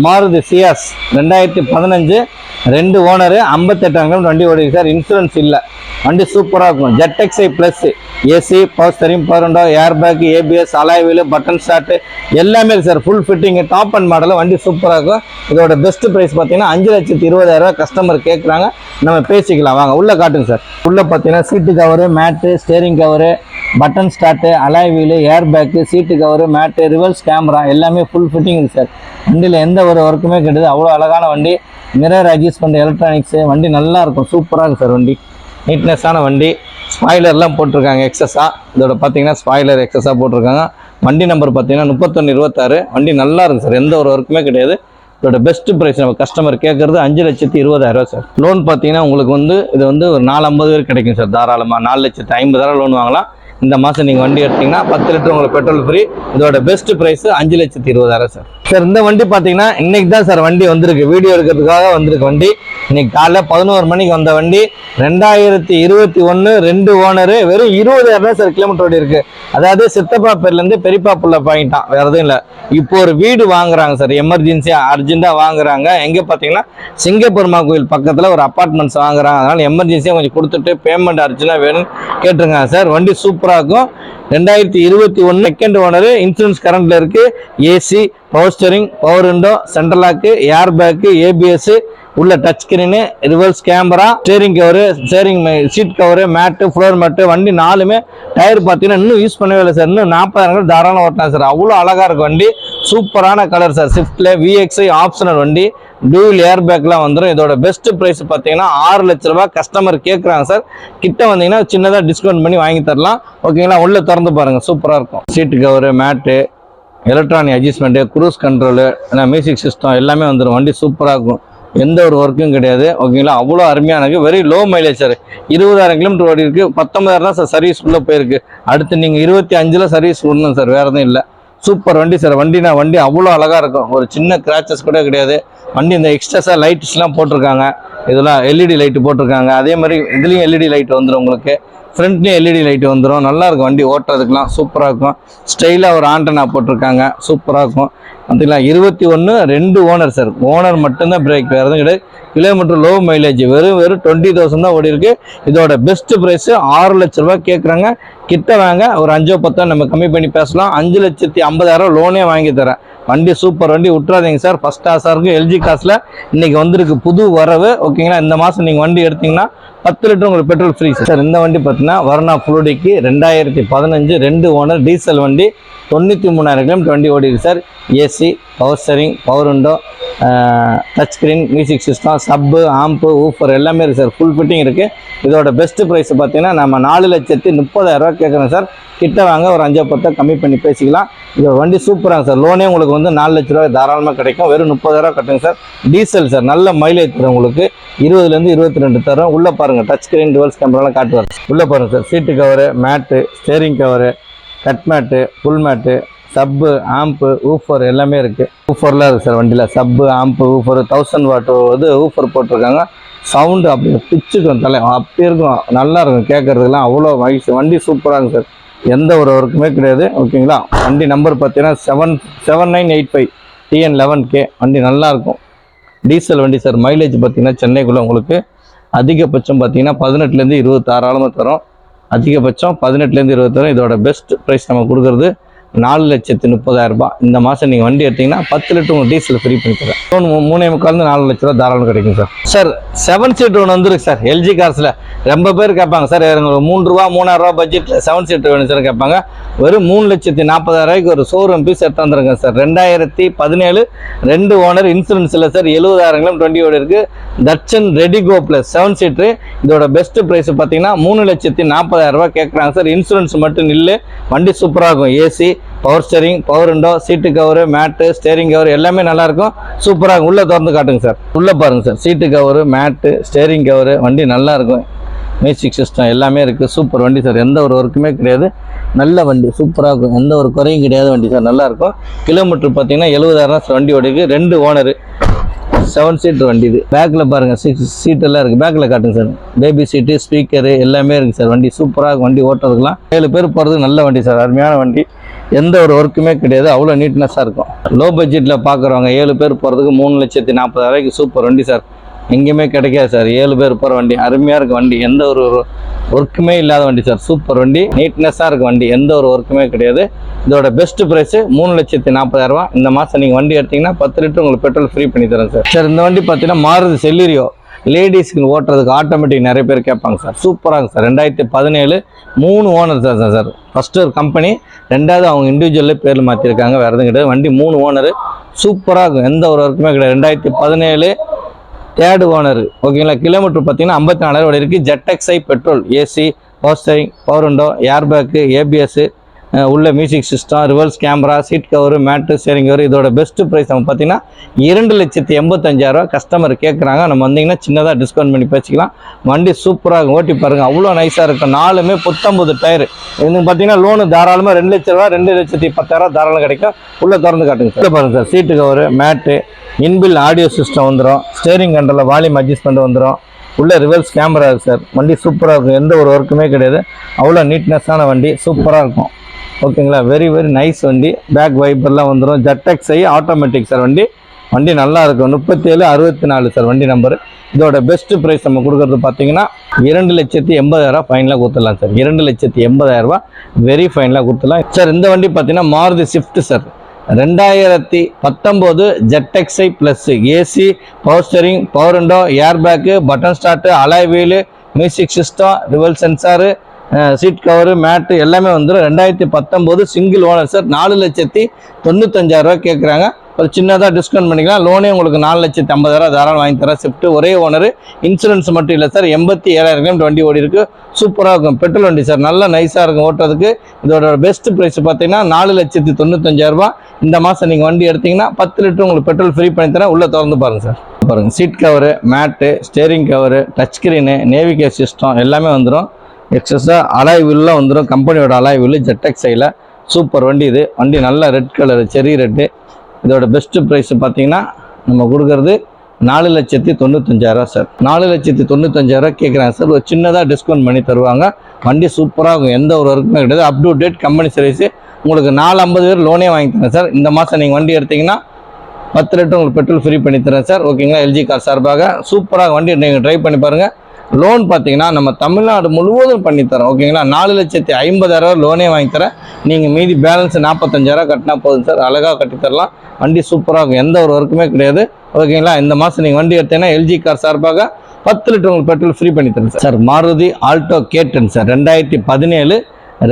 Maruti Ciaz 2015 2 owner 58 வண்டி ஓடிருக்கு sir. Insurance இல்லை, வண்டி சூப்பராக இருக்கும். ZXi plus AC, power steering, power window, air bag, ABS, alloy wheel, button start எல்லாமே இருக்குது sir. Full fitting, top and model, வண்டி சூப்பராக இருக்கும். இதோட பெஸ்ட் ப்ரைஸ் பார்த்தீங்கன்னா 5,20,000 கஸ்டமர் கேட்குறாங்க, நம்ம பேசிக்கலாம் வாங்க. உள்ளே காட்டுங்க சார். உள்ளே பார்த்தீங்கன்னா seat cover, mat, steering cover, button start, alloy wheel, air bag, seat cover, mat, reverse camera எல்லாமே ஃபுல் ஃபிட்டிங் இருக்குது சார். வண்டியில் எந்த ஒரு ஒர்க்குமே கிடையாது, அவ்வளோ அழகான வண்டி. மிரர் அட்ஜஸ்ட் பண்ணுற எலக்ட்ரானிக்ஸு, வண்டி நல்லா இருக்கும், சூப்பராக இருக்குது சார். வண்டி நீட்னஸான வண்டி. ஸ்பாய்லர்லாம் போட்டிருக்காங்க எக்ஸஸாக. இதோட பார்த்தீங்கன்னா ஸ்பாய்லர் எக்ஸஸாக போட்டிருக்காங்க. வண்டி நம்பர் பார்த்தீங்கன்னா 3126. வண்டி நல்லா இருக்குது சார், எந்த ஒரு ஒர்க்குமே கிடையாது. இதோட பெஸ்ட் ப்ரைஸ் நம்ம கஸ்டமர் கேட்குறது 5,20,000 சார். லோன் பார்த்தீங்கன்னா உங்களுக்கு இது ஒரு 450 பேர் கிடைக்கும் சார் தாராளமாக. 4,50,000 லோன் வாங்கலாம். இந்த மாதம் நீங்கள் வண்டி எடுத்தீங்கன்னா 10 லிட்டர் உங்களுக்கு பெட்ரோல் ஃப்ரீ. இதோட பெஸ்ட் ப்ரைஸ் 5,20,000 சார். சார் இந்த வண்டி பார்த்தீங்கன்னா இன்னைக்கு தான் சார் வண்டி வந்திருக்கு, வீடியோ எடுக்கிறதுக்காக வந்திருக்கு வண்டி. இன்னைக்கு காலைல 11 மணிக்கு வந்த வண்டி. 2021 2 ஓனரு, வெறும் 20,000 சார் கிலோமீட்டர் ஓடி இருக்கு. அதாவது சித்தப்பா பேர்லேருந்து பெரியப்பா புள்ள வாங்கிட்டான், வேறு எதுவும் இல்லை. இப்போ ஒரு வீடு வாங்குறாங்க சார், எமர்ஜென்சியாக அர்ஜென்ட்டாக வாங்குறாங்க. எங்கே பார்த்தீங்கன்னா சிங்கப்பெருமா கோயில் பக்கத்தில் ஒரு அப்பார்ட்மெண்ட்ஸ் வாங்குறாங்க. அதனால் எமர்ஜென்சியாக கொஞ்சம் கொடுத்துட்டு பேமெண்ட் அர்ஜென்ட்டாக வேணும்னு கேட்டிருக்காங்க சார். வண்டி சூப்பராக இருக்கும். 2021 செகண்ட் ஓனரு, இன்சூரன்ஸ் கரண்ட்ல இருக்கு. AC, power steering, power window, central lock, air bag, ABS, உள்ள touch screen, reverse camera, steering cover, steering seat cover, mat, floor mat. வண்டி 4மே டயர் பார்த்தீங்கன்னா இன்னும் யூஸ் பண்ணவே இல்லை சார். இன்னும் 40,000 தாராளம் ஓட்டலாம் சார். அவ்வளோ அழகாக இருக்கும் வண்டி. சூப்பரான கலர் சார். ஸ்விஃப்ட்ல VXi ஆப்ஷனல் வண்டி, டூல் ஏர் பேக்லாம் வந்துடும். இதோட பெஸ்ட் ப்ரைஸ் பார்த்தீங்கன்னா 6 லட்ச ரூபா கஸ்டமர் கேட்குறாங்க சார். கிட்ட வந்தீங்கன்னா சின்னதாக டிஸ்கவுண்ட் பண்ணி வாங்கி தரலாம். ஓகேங்களா? உள்ளே திறந்து பாருங்கள், சூப்பராக இருக்கும். Seat cover, mat, electronic adjustment, cruise control, music system எல்லாமே வந்துடும். வண்டி சூப்பராக இருக்கும், எந்த ஒரு ஒர்க்கும் கிடையாது. ஓகேங்களா? அவ்வளோ அருமையானது. Very low mileage sir. 20,000 kilometre ஓடி இருக்குது. 19,000 தான் சார் சர்வீஸ் உள்ளே போயிருக்கு. அடுத்து நீங்கள் 25 சர்வீஸ் விடணும் சார், வேறு எதுவும் இல்லை. சூப்பர் வண்டி சார். வண்டி அவ்வளோ அழகாக இருக்கும், ஒரு சின்ன கிராச்சஸ் கூட கிடையாது. வண்டி இந்த எக்ஸ்ட்ரா லைட்ஸ்லாம் போட்டிருக்காங்க. இதெல்லாம் LED லைட்டு போட்டிருக்காங்க. அதே மாதிரி இதுலேயும் LED லைட் வந்துடும் உங்களுக்கு. ஃப்ரண்ட்லேயும் LED லைட்டு வந்துடும். நல்லாயிருக்கும் வண்டி ஓட்டுறதுக்கெலாம், சூப்பராக இருக்கும். ஸ்டைலாக ஒரு ஆண்டனா போட்டிருக்காங்க, சூப்பராக இருக்கும். பார்த்தீங்களா? 21 2 ஓனர் சார். ஓனர் மட்டும்தான் பிரேக், வேறு எதுவும் கிடையாது. கிலோமீட்டர் லோ மைலேஜ், வெறும் 20,000 தான் ஓடி இருக்கு. இதோட பெஸ்ட் ப்ரைஸ் 6 லட்ச ரூபா கேட்குறாங்க. கிட்ட வாங்க, ஒரு 5-10 நம்ம கம்மி பண்ணி பேசலாம். 5,50,000 லோனே வாங்கி தரேன். வண்டி சூப்பர் வண்டி, விட்டுறாதீங்க சார். ஃபர்ஸ்ட் கிளாஸாக இருக்கும். LG காசில் இன்னைக்கு வந்திருக்கு புது வரவு. ஓகேங்களா? இந்த மாதம் நீங்கள் வண்டி எடுத்தீங்கன்னா 10 லிட்டர் உங்களுக்கு பெட்ரோல் ஃப்ரீ சார். இந்த வண்டி பார்த்தீங்கன்னா வர்ணா ஃப்ளூடிக்கு 2015 2 ஓனர் டீசல் வண்டி. 93,000 கிலோமீட்டர் வண்டி ஓடிருக்கு sir. AC, power steering, power window, touch screen, music system, sub, amp, woofer எல்லாமே இருக்குது சார். ஃபுல் ஃபிட்டிங் இருக்குது. இதோட பெஸ்ட் ப்ரைஸ் பார்த்தீங்கன்னா நம்ம 4,30,000 கேட்குறோம் சார். கிட்ட வாங்க, ஒரு 5-10 கம்மி பண்ணி பேசிக்கலாம். இதோட வண்டி சூப்பராக சார். லோனே உங்களுக்கு 4 லட்ச ரூபாய் தாராளமாக கிடைக்கும். வெறும் 30,000 கட்டுங்க சார். டீசல் சார், நல்ல மைலேஜ் தரும் உங்களுக்கு. 20லேருந்து 22 தரும். உள்ளே பாருங்கள், டச் ஸ்க்ரீன், டுவெல்ஸ் கேமராலாம் காட்டுவார். உள்ளே பாருங்கள் sir. Seat cover, mat, steering cover, cut mat, full mat, sub, amp, woofer எல்லாமே இருக்குது. ஊஃபர்லாம் இருக்குது சார் வண்டியில். சப்பு, ஆம்பு, ஊஃபர் 1000 வாட் ஊஃபர் போட்டிருக்காங்க. சவுண்டு அப்படி பிச்சுக்கும், அப்படி இருக்கும், நல்லா இருக்கும் கேட்குறதுக்கெல்லாம். அவ்வளோ வயசு வண்டி சூப்பராக இருக்கும் சார். எந்த ஒரு ஒர்க்குமே கிடையாது. ஓகேங்களா? வண்டி நம்பர் பார்த்தீங்கன்னா 7985 TN11K. வண்டி நல்லாயிருக்கும். டீசல் வண்டி சார். மைலேஜ் பார்த்தீங்கன்னா சென்னைக்குள்ளே உங்களுக்கு அதிகபட்சம் பார்த்தீங்கன்னா 18லேருந்து 20 தாராளமாக தரும். அதிகபட்சம் 18லேருந்து 20 தரும். இதோட பெஸ்ட் ப்ரைஸ் நம்ம கொடுக்குறது 4,30,000 ரூபாய். இந்த மாதம் நீங்கள் வண்டி எடுத்தீங்கன்னா 10 லிட்டர் உங்களுக்கு டீசல் ஃப்ரீ பண்ணி தரேன். 3.25 4 லட்ச ரூபா தாராளம் கிடைக்கும் சார். சார் 7 சீட் ஒன்று வந்துருக்கு சார் LG கார்ஸில். ரொம்ப பேர் கேட்பாங்க சார், எனக்கு 3 ரூபா 3,000 ரூபா பட்ஜெட்டில் 7 சீட் வேணும் சார் கேட்பாங்க. வெறும் 3,40,000 ஒரு ஷோரூம் பீஸ் எடுத்து வந்துருங்க சார். 2017 2 ஓனர், இன்சூரன்ஸ் இல்லை சார். 70,000 கிலோமீட்டர் வண்டி ஓடி இருக்குது. தட்சன் ரெடிகோ ப்ளஸ் 7 சீட்ரு. இதோட பெஸ்ட் ப்ரைஸ் பார்த்தீங்கன்னா 3,40,000 ரூபா கேட்குறாங்க சார். இன்சூரன்ஸ் மட்டும் நில்லு. வண்டி சூப்பராக இருக்கும். AC, power steering, power window, seat cover, mat, steering cover எல்லாமே நல்லாயிருக்கும், சூப்பராக இருக்கும். உள்ளே திறந்து காட்டுங்க சார். உள்ளே பாருங்கள் sir. Seat cover, mat, steering cover, வண்டி நல்லாயிருக்கும். மியூசிக் சிஸ்டம் எல்லாமே இருக்குது. சூப்பர் வண்டி சார். எந்த ஒரு ஒர்க்குமே கிடையாது. நல்ல வண்டி, சூப்பராக இருக்கும். எந்த ஒரு குறையும் கிடையாது. வண்டி சார் நல்லாயிருக்கும். கிலோமீட்டர் பார்த்தீங்கன்னா 70,000 வண்டி ஓடிக்கு. 2 ஓனரு, 7 சீட்டர் வண்டி. இது பேக்கில் பாருங்கள், 6 சீட்டெல்லாம் இருக்குது. பேக்கில் காட்டுங்க சார். பேபி சீட்டு, ஸ்பீக்கரு எல்லாமே இருக்குது சார். வண்டி சூப்பராக வண்டி ஓட்டுறதுக்கெலாம் 7 பேர் போகிறதுக்கு நல்ல வண்டி சார். அருமையான வண்டி. எந்த ஒரு ஒர்க்குமே கிடையாது, அவ்வளோ நீட்னஸாக இருக்கும். லோ பட்ஜெட்டில் பார்க்குறவங்க 7 பேர் போகிறதுக்கு 3,40,000 சூப்பர் வண்டி சார். எங்கேயுமே கிடைக்காது சார். 7 பேர் போகிற வண்டி, அருமையாக இருக்குது வண்டி. எந்த ஒரு ஒர்க்குமே இல்லாத வண்டி சார். சூப்பர் வண்டி, நீட்னஸாக இருக்குது வண்டி, எந்த ஒரு ஒர்க்குமே கிடையாது. இதோட பெஸ்ட் ப்ரைஸு 3,40,000. இந்த மாதம் நீங்கள் வண்டி எடுத்தீங்கன்னா 10 லிட்டர் உங்களுக்கு பெட்ரோல் ஃப்ரீ பண்ணி தரேன் சார். சார் இந்த வண்டி பார்த்தீங்கன்னா மாருதி செல்லீரியோ, லேடிஸ்க்கு ஓட்டுறதுக்கு ஆட்டோமேட்டிக் நிறைய பேர் கேட்பாங்க சார். சூப்பராக இருக்கும் சார். 2017 3 owner sir. ஃபஸ்ட்டு ஒரு கம்பெனி, ரெண்டாவது அவங்க இண்டிவிஜுவல்லே பேரில் மாற்றிருக்காங்க, வேறு எதுவும் கிடையாது. வண்டி 3 ஓனர், சூப்பராக இருக்கும், எந்த ஒரு ஒர்க்குமே கிடையாது. 2017 3rd ஓனர். ஓகேங்களா. கிலோமீட்டர் பார்த்தீங்கன்னா 54,000 ஓடி இருக்குது. ZXi petrol, AC, power steering, power window, air bag, ABS, உள்ள music system, reverse camera, seat cover, mat, steering cover. இதோட பெஸ்ட் ப்ரைஸ் நம்ம பார்த்தீங்கன்னா 2,85,000 கஸ்டமர் கேட்குறாங்க. நம்ம வந்தீங்கன்னா சின்னதாக டிஸ்கவுண்ட் பண்ணி பேசிக்கலாம். வண்டி சூப்பராக ஓட்டி பாருங்கள், அவ்வளோ நைஸாக இருக்கும். 4மே 19 டயர். இது பார்த்தீங்கன்னா லோனு தாராளமாக 2 லட்ச ரூபா, 2,10,000 தாராளம் கிடைக்கும். உள்ளே திறந்து காட்டுங்க சார். பாருங்கள் சார், சீட்டு கவரு, மேட்டு, இன்பில் ஆடியோ சிஸ்டம் வந்துடும். ஸ்டேரிங் கண்ட்ரோலில் வால்யூம் அட்ஜஸ்ட்மெண்ட் வந்துடும். உள்ள ரிவர்ஸ் கேமரா இருக்குது சார். வண்டி சூப்பராக இருக்கும், எந்த ஒரு ஒர்க்குமே கிடையாது. அவ்வளோ நீட்னஸான வண்டி, சூப்பராக இருக்கும். ஓகேங்களா. வெரி வெரி நைஸ் வண்டி. பேக் வைப்பர்லாம் வந்துடும். ZXi automatic sir. வண்டி நல்லா இருக்கும். 3764 சார் வண்டி நம்பரு. இதோட பெஸ்ட் ப்ரைஸ் நம்ம கொடுக்குறது பார்த்தீங்கன்னா 2,80,000 ஃபைனலாக கொடுத்துடலாம் சார். 2,80,000 வெரி ஃபைனலாக கொடுத்துடலாம் சார். இந்த வண்டி பார்த்தீங்கன்னா Maruti Swift sir. 2019 ZXi plus, AC, power steering, power window, air bag, button start, alloy wheel, music system, reverse sensor, seat cover, mat எல்லாமே வந்துடும். 2019 சிங்கிள் ஓனர் சார். 4,95,000 கேட்குறாங்க. ஒரு சின்னதாக டிஸ்கவுண்ட் பண்ணிக்கலாம். லோனே உங்களுக்கு 4,50,000 தாராளம் வாங்கி தரேன். ஸ்விஃப்ட் ஒரே ஓனர். இன்சூரன்ஸ் மட்டும் இல்லை சார். 87,000 கிலோமீட்டர் வண்டி ஓடி இருக்குது. சூப்பராக இருக்கும், பெட்ரோல் வண்டி சார். நல்லா நைஸாக இருக்கும் ஓட்டுறதுக்கு. இதோட பெஸ்ட் ப்ரைஸ் பார்த்தீங்கன்னா 4,95,000. இந்த மாதம் நீங்கள் வண்டி எடுத்தீங்கன்னா 10 லிட்டர் உங்களுக்கு பெட்ரோல் ஃப்ரீ பண்ணி தரேன். உள்ளே திறந்து பாருங்கள் சார். பாருங்கள், seat cover, mat, steering cover, touch screen, navigation system எல்லாமே வந்துடும். எக்ஸஸாக அலாய் வீல்லாம் வந்துடும். கம்பெனியோட அலாய் வீல் ஜெட்எக்ஸ்ஐயில் சூப்பர் வண்டி. இது வண்டி நல்லா ரெட் கலரு, செரி ரெட்டு. இதோட பெஸ்ட்டு ப்ரைஸு பார்த்தீங்கன்னா நம்ம கொடுக்குறது 4,95,000 சார். 4,95,000 கேட்குறாங்க சார். ஒரு சின்னதாக டிஸ்கவுண்ட் பண்ணி தருவாங்க. வண்டி சூப்பராக இருக்கும், எந்த ஒரு ஒர்க்குமே கிடையாது. Up to date company service. உங்களுக்கு 450,000 லோனே வாங்கி தரேன் சார். இந்த மாதம் நீங்கள் வண்டி எடுத்தீங்கன்னா 10 லிட்டர் உங்களுக்கு பெட்ரோல் ஃப்ரீ பண்ணி தரேன் சார். ஓகேங்களா. எல்ஜி கார் சார்பாக சூப்பராக வண்டி நீங்கள் ட்ரை பண்ணி பாருங்கள். லோன் பார்த்தீங்கன்னா நம்ம தமிழ்நாடு முழுவதும் பண்ணித்தரோம். ஓகேங்களா. 4,50,000 லோனே வாங்கி தரேன். நீங்கள் மீதி பேலன்ஸ் 45,000 கட்டினா போதும் சார். அழகாக கட்டித்தரலாம். வண்டி சூப்பராக இருக்கும், எந்த ஒரு ஒர்க்குமே கிடையாது. ஓகேங்களா. இந்த மாதம் நீங்கள் வண்டி எடுத்தீங்கன்னா எல்ஜி கார் சார்பாக 10 லிட்டர் உங்களுக்கு பெட்ரோல் ஃப்ரீ பண்ணி தரேன் sir. Maruti Alto K10 sir. 2017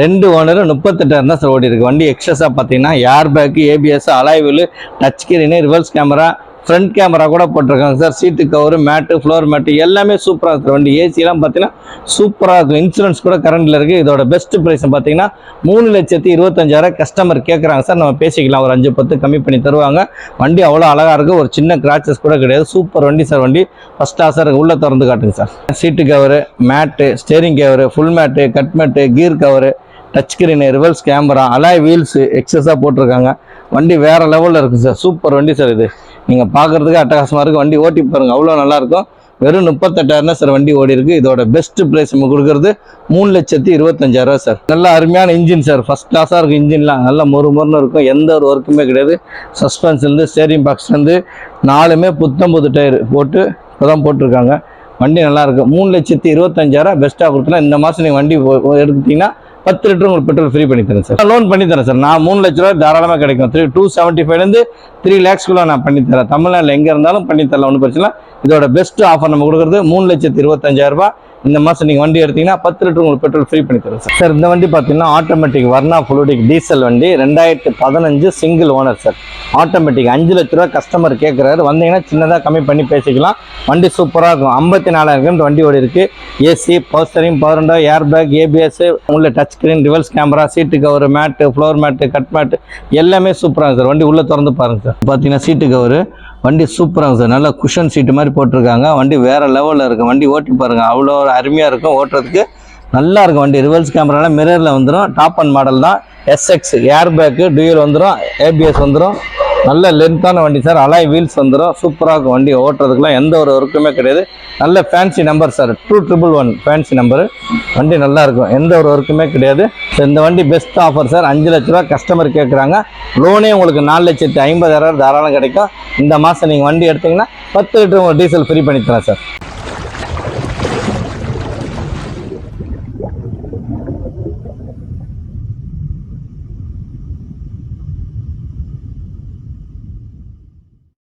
2 owner, 38,000 தான் சார் ஓடி இருக்குது. வண்டி எக்ஸஸாக பார்த்தீங்கன்னா air bag, ABS, alloy wheel, touch screen, reverse camera, front camera கூட போட்டிருக்காங்க sir. Seat cover, mat, floor mat எல்லாமே சூப்பராக இருக்குது. வண்டி ஏசியெல்லாம் பார்த்தீங்கன்னா சூப்பராக இருக்கும். இன்சூரன்ஸ் கூட கரண்டில் இருக்குது. இதோட பெஸ்ட் ப்ரைஸ் பார்த்தீங்கன்னா 3,25,000 கஸ்டமர் கேட்குறாங்க சார். நம்ம பேசிக்கலாம், ஒரு 5-10 கம்மி பண்ணி தருவாங்க. வண்டி அவ்வளோ அழகாக இருக்குது. ஒரு சின்ன கிராச்சஸ் கூட கிடையாது. சூப்பர் வண்டி சார். வண்டி ஃபஸ்ட் கிளாஸாக இருக்குது. உள்ளே திறந்து காட்டுங்க sir. Seat cover, mat, steering cover, full mat, cut mat, gear cover, touch screen, reverse camera, alloy wheels எக்ஸஸாக போட்டிருக்காங்க. வண்டி வேறு லெவலில் இருக்குது சார். சூப்பர் வண்டி சார். இது நீங்கள் பார்க்குறதுக்கு அட்டகாசமாக இருக்குது. வண்டி ஓட்டி பாருங்கள், அவ்வளோ நல்லாயிருக்கும். வெறும் 38,000 சார் வண்டி ஓடி இருக்குது. இதோட பெஸ்ட் ப்ரைஸ் நம்ம கொடுக்குறது 3,25,000 சார். நல்ல அருமையான இன்ஜின் சார். ஃபஸ்ட் கிளாஸாக இருக்கும். இன்ஜின்லாம் நல்லா மொறுமொறுன்னு இருக்கும், எந்த ஒரு ஒர்க்குமே கிடையாது. சஸ்பென்ஸ்லேருந்து ஸ்டேரிங் பாக்ஸ்லேருந்து 4மே 19 டயர் போட்டு இப்போ தான் போட்டிருக்காங்க. வண்டி நல்லாயிருக்கும். 3,25,000 பெஸ்ட்டாக கொடுத்தலாம். இந்த மாதம் நீங்கள் வண்டி எடுத்துட்டிங்கன்னா 10 லிட்டர் உங்களுக்கு பெட்ரோல் ஃப்ரீ பண்ணி தரேன் சார். லோன் பண்ணி தரேன் சார். நான் 3 லட்ச ரூபா தாராளமாக கிடைக்கும். 275 3 lakhsக்குள்ள நான் பண்ணித்தரேன். தமிழ்நாட்டில் எங்கே இருந்தாலும் பண்ணித்தரலாம், ஒன்றும் பிரச்சனை. இதோட பெஸ்ட் ஆஃபர் நம்ம கொடுக்குறது 3,25,000. இந்த மாதம் நீங்கள் வண்டி எடுத்தீங்கன்னா 10 லிட்டர் உங்களுக்கு பெட்ரோல் ஃப்ரீ பண்ணி தரேன் சார். சார் இந்த வண்டி பார்த்தீங்கன்னா ஆட்டோமேட்டிக் வர்ணா ஃப்ளூடிக் டீசல் வண்டி. 2015 சிங்கிள் ஓனர் சார். ஆட்டோமேட்டிக் 5 லட்ச ரூபா கஸ்டமர் கேட்குறாரு. வந்தீங்கன்னா சின்னதாக கம்மி பண்ணி பேசிக்கலாம். வண்டி சூப்பராக இருக்கும். 54,000 வண்டி ஓடி இருக்குது. AC, power steering, power window, air bag, ABS, உள்ள touch screen, reverse camera, seat cover, mat, floor mat, cut mat எல்லாமே சூப்பராக சார். வண்டி உள்ளே திறந்து பாருங்கள் சார். பார்த்தீங்கன்னா சீட்டு கவர், வண்டி சூப்பராக சார். நல்லா குஷன் சீட்டு மாதிரி போட்டிருக்காங்க. வண்டி வேறு லெவலில் இருக்குது. வண்டி ஓட்டி பாருங்கள், அவ்வளோ அருமையாக இருக்கும். ஓட்டுறதுக்கு நல்லா இருக்கும் வண்டி. ரிவர்ஸ் கேமராலாம் மிரரில் வந்துடும். டாப் அண்ட் மாடல் தான். SX ஏர் பேக்கு, டூயல் வந்துடும், ஏபிஎஸ் வந்துடும். நல்ல லென்த்தான வண்டி சார். அலாய் வீல்ஸ் வந்துடும். சூப்பராக இருக்கும் வண்டி, ஓட்டுறதுக்குலாம் எந்த ஒரு ஒர்க்குமே கிடையாது. நல்ல fancy number sir, 2111 fancy number. வண்டி நல்லா இருக்கும், எந்த ஒரு ஒர்க்குமே கிடையாது. ஸோ இந்த வண்டி பெஸ்ட் ஆஃபர் சார். 5 லட்ச ரூபா கஸ்டமர் கேட்குறாங்க. லோனே உங்களுக்கு 4,50,000 தாராளம் கிடைக்கும். இந்த மாதம் நீங்கள் வண்டி எடுத்தீங்கன்னா 10 லிட்டர் உங்களுக்கு டீசல் ஃப்ரீ பண்ணி தரேன் சார்.